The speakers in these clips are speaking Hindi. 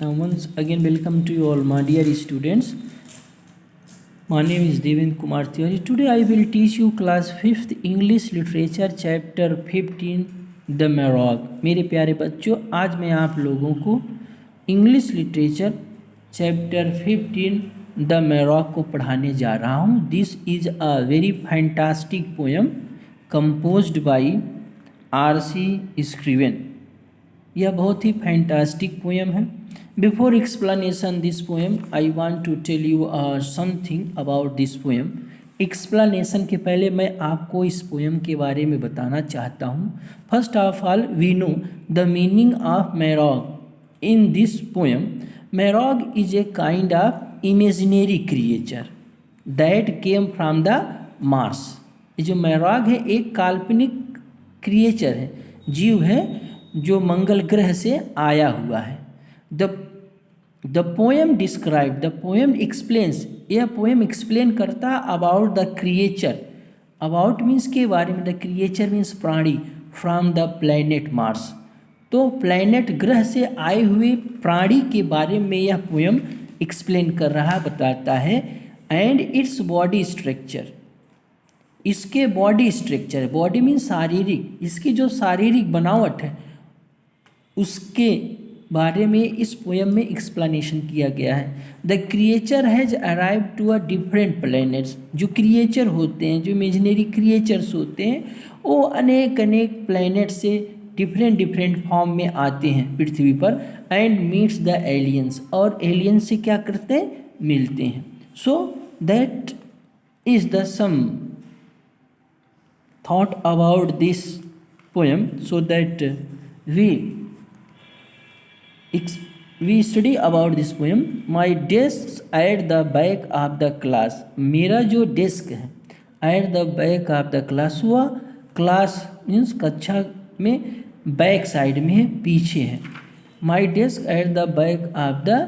Once again, welcome to you all, my dear students. My name is Devendra Kumar Tiwari. Today I will teach you class 5th English Literature chapter 15 The Marog. मेरे प्यारे बच्चों, आज मैं आप लोगों को English literature chapter 15 the Marrog को पढ़ाने जा रहा हूँ. This is a very fantastic poem composed by R.C. Scriven. यह बहुत ही फैंटास्टिक पोएम है. Before explanation this poem I want to tell you something about this poem. Explanation के पहले मैं आपको इस पोएम के बारे में बताना चाहता हूँ. First of all we know the meaning of Marrog. In this poem Marrog is a kind of imaginary creature that came from the Mars. ये जो मैरॉग है एक काल्पनिक क्रिएचर है, जीव है जो मंगल ग्रह से आया हुआ है. The poem describe, the poem explains, यह पोएम एक्सप्लेन करता about the creature. About means के बारे में, द क्रिएचर मीन्स प्राणी, फ्रॉम द प्लैनेट मार्स. तो प्लैनेट ग्रह से आए हुए प्राणी के बारे में यह पोएम एक्सप्लेन कर रहा, बताता है. एंड इट्स बॉडी स्ट्रक्चर, इसके बॉडी स्ट्रक्चर, बॉडी मीन्स शारीरिक, इसकी जो शारीरिक बनावट है उसके बारे में इस पोएम में एक्सप्लेनेशन किया गया है. The creature has arrive to a different planets. जो क्रिएचर होते हैं, जो इमेजिनरी क्रिएचर्स होते हैं, वो अनेक अनेक प्लैनेट से डिफरेंट फॉर्म में आते हैं पृथ्वी पर. एंड मीट्स द एलियंस, और एलियंस से क्या करते हैं, मिलते हैं. So that is the some thought about this poem, so that we study about this poem. My desk at the back of the class. मेरा जो डेस्क है at the back of the class, हुआ क्लास मीन्स कक्षा में बैक साइड में है, पीछे है. My desk at the back of the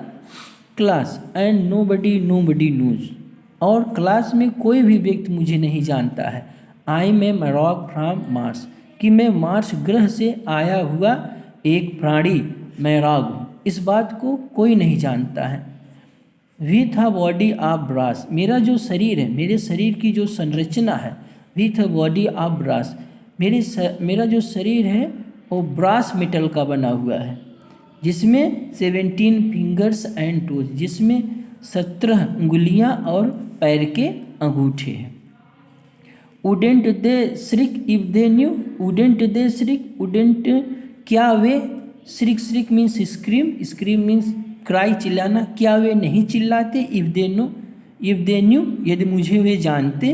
class and nobody knows. और क्लास में कोई भी व्यक्ति मुझे नहीं जानता है. I am a Marrog from Mars, कि मैं मार्स ग्रह से आया हुआ एक प्राणी मैरॉग हूँ. इस बात को कोई नहीं जानता है. With a body of brass, मेरा जो शरीर है, मेरे शरीर की जो संरचना है, with a body of brass, मेरा जो शरीर है वो ब्रास मेटल का बना हुआ है, जिसमें 17 फिंगर्स एंड टोज, जिसमें 17 उंगलियां और पैर के अंगूठे हैं. Wouldn't they shriek if they knew, wouldn't they shriek, wouldn't क्या वे, shriek means scream means cry, चिल्लाना, क्या वे नहीं चिल्लाते. इफ दे न्यू, यदि मुझे वे जानते,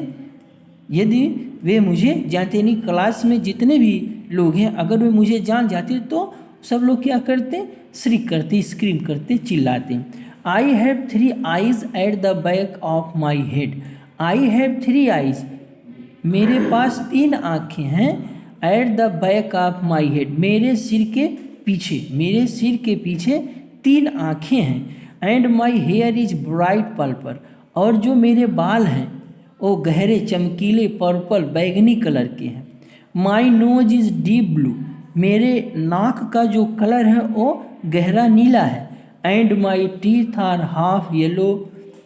यदि वे मुझे जानते. यानी क्लास में जितने भी लोग हैं अगर वे मुझे जान जाते तो सब लोग क्या करते, श्रिक करते, स्क्रीम करते, चिल्लाते. I have 3 eyes eight the back of my head. I have 3 eyes, मेरे पास 3 आँखें हैं. Eight the back of my head, मेरे सिर के पीछे 3 आँखें हैं. And my here is bright purple, और जो मेरे बाल हैं वो गहरे चमकीले पर्पल बैगनी कलर के हैं. My nose is deep blue, मेरे नाक का जो कलर है वो गहरा नीला है. And my teeth are half yellow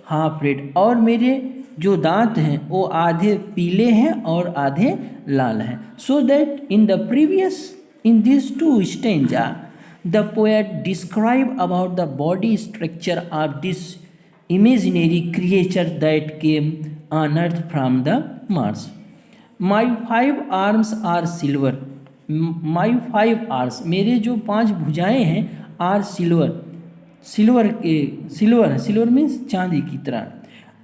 half red, और मेरे जो दांत हैं वो आधे पीले हैं और आधे लाल हैं. So that in these 2 stanza the poet describe about the body structure of this imaginary creature that came on earth from the Mars. My 5 arms are silver. My 5 arms, मेरे जो 5 भुजाएं हैं, are silver मीन्स चांदी की तरह.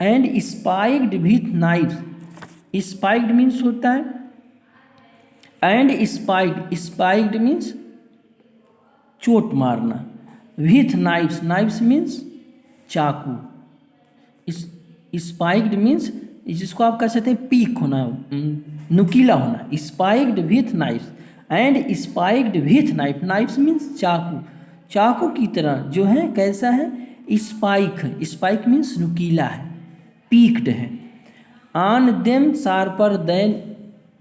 And spiked with knifes, spiked means होता है, एंड स्पाइक्ड मीन्स चोट मारना. विथ नाइफ्स मीन्स चाकू. स्पाइक्ड मीन्स जिसको आप कह सकते हैं पीक होना, नुकीला होना. Spiked with knifes and spiked with knifes means चाकू की तरह जो है, कैसा है, स्पाइक मीन्स नुकीला है, पीक्ड है. On them sharper than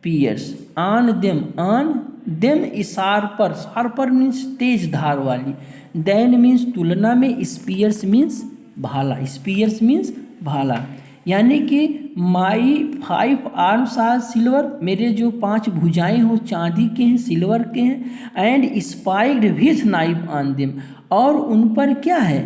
spears, on them, on them sharper, sharper means तेज धार वाली, देन मीन्स तुलना में, स्पीयर्स मीन्स भाला, स्पीयर्स मीन्स भाला। यानी कि माई 5 आर्म्स आर सिल्वर, मेरे जो 5 भुजाएं हो चांदी के हैं, सिल्वर के हैं, and spiked with knife on them, और उन पर क्या है,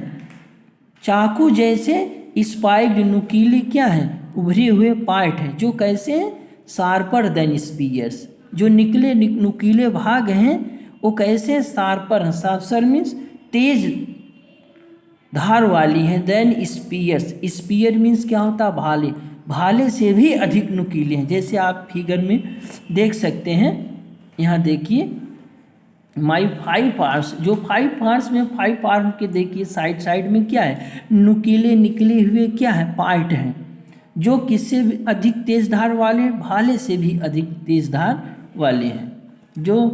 चाकू जैसे स्पाइक्ड नुकीले क्या हैं, उभरे हुए पार्ट हैं, जो कैसे हैं, शार्पर देन स्पीयर्स, जो निकले नुकीले भाग हैं वो कैसे शार्पर हैं, शार्पर मीन्स तेज धार वाली हैं, देन स्पीयर्स, स्पीयर मीन्स क्या होता है, भाले, भाले से भी अधिक नुकीले हैं। जैसे आप फिगर में देख सकते हैं, यहाँ देखिए माई 5 आर्म्स, जो 5 आर्म्स में 5 आर्म के देखिए साइड साइड में क्या है, नुकीले निकले हुए क्या है, पार्ट हैं, जो किससे भी अधिक तेज धार वाले हैं, भाले से भी अधिक तेज धार वाले हैं। जो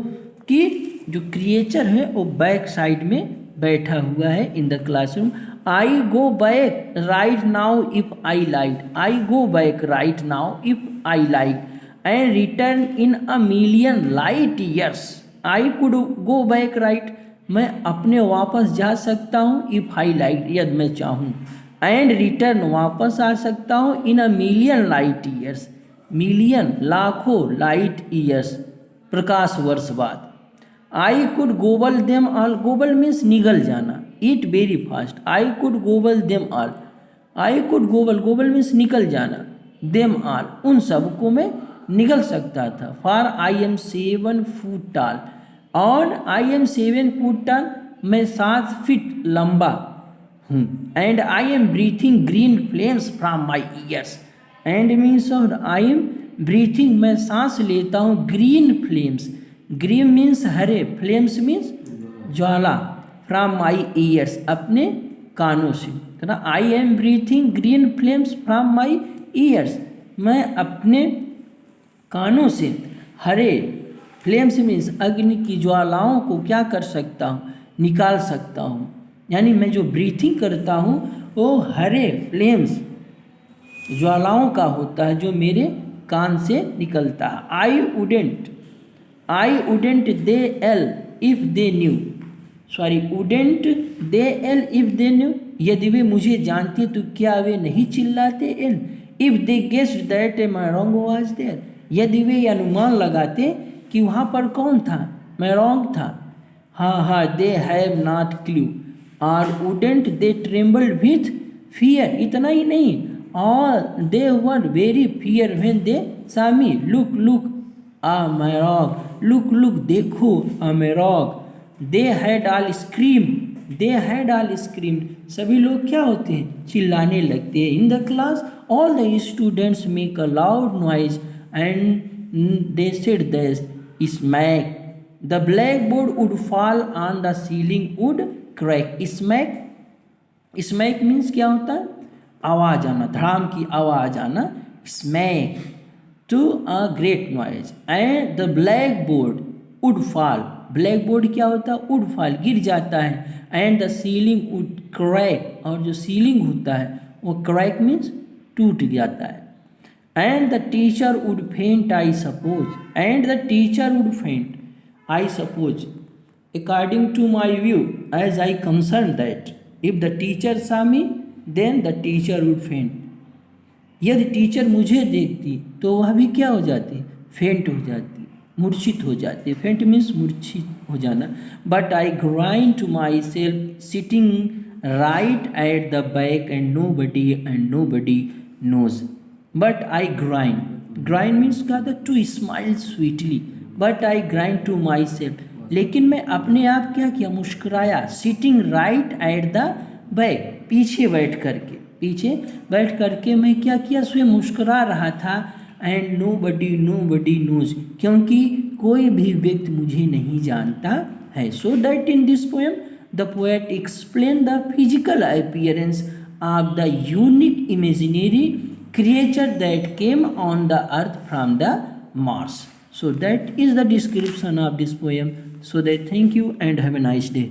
कि जो क्रिएचर है वो बैक साइड में बैठा हुआ है in the classroom. I go back right now if I like, I go back right now if I like, and return in a million light years. I could go back right, मैं अपने वापस जा सकता हूँ, इफ आई लाइक यदि मैं चाहूँ, एंड रिटर्न वापस आ सकता हूँ, in a million light years, million लाखों लाइट ईयर्स प्रकाश वर्ष बाद। I could gobble them all, gobble means निगल जाना, eat very fast, I could gobble them all, I could gobble, gobble means निकल जाना, देम ऑल उन सबको मैं निगल सकता था। फॉर आई एम 7 फुट टाल, और आई एम 7 फुट टाल, मैं 7 फीट लंबा हूँ, and I am breathing green flames from my years, and means और आई एम ब्रीथिंग, मैं सांस लेता हूँ, green flames, green means Hare, flames means Jwala, from my years अपने कानों से, है ना। I am breathing green flames from my years, मैं अपने कानों से हरे, फ्लेम्स मीन्स अग्नि की ज्वालाओं को क्या कर सकता हूँ, निकाल सकता हूँ। यानी मैं जो ब्रीथिंग करता हूँ वो हरे फ्लेम्स ज्वालाओं का होता है, जो मेरे कान से निकलता है। I wouldn't they yell if they knew, sorry wouldn't they yell if they knew, यदि वे मुझे जानते तो क्या वे नहीं चिल्लाते yell, if they guessed that my wrong was there, यदि वे अनुमान लगाते कि वहाँ पर कौन था, मैं रॉन्ग था। हाँ, दे हैव नॉट क्लू, और wouldn't they trembled with fear, इतना ही नहीं, और they were very fear when they saw me, look at my rock, look देखो at my rock, they had all screamed, सभी लोग क्या होते हैं, चिल्लाने लगते हैं। In the class all the students make a loud noise and they said this smack, the blackboard would fall on the ceiling would crack. Smack means क्या होता है, आवाज़ आना, धड़ाम की आवाज़ आना, smack, to a great noise, and the blackboard would fall, blackboard क्या होता है, वुड फॉल, गिर जाता है, and the ceiling would crack, और जो सीलिंग होता है वो क्रैक मीन्स टूट जाता है, and the teacher would faint I suppose, and the teacher would faint I suppose, according to my view, as I concern that if the teacher saw me then the teacher would faint, यदि टीचर मुझे देखती तो वह भी क्या हो जाती, फेंट हो जाती, मूर्छित हो जाती, फेंट मीन्स मूर्छित हो जाना। But I grind to myself sitting right at the back and nobody knows, but I grind means क्या था, to smile sweetly, but I grind to myself, लेकिन मैं अपने आप क्या किया, मुस्कुराया, sitting right at the back, पीछे बैठ करके मैं क्या किया, स्वयं मुस्कुरा रहा था, एंड नो बडी नोज, क्योंकि कोई भी व्यक्ति मुझे नहीं जानता है। So that in this poem the poet explain the physical appearance of the unique imaginary creature that came on the earth from the Mars. So that is the description of this poem. So that thank you and have a nice day.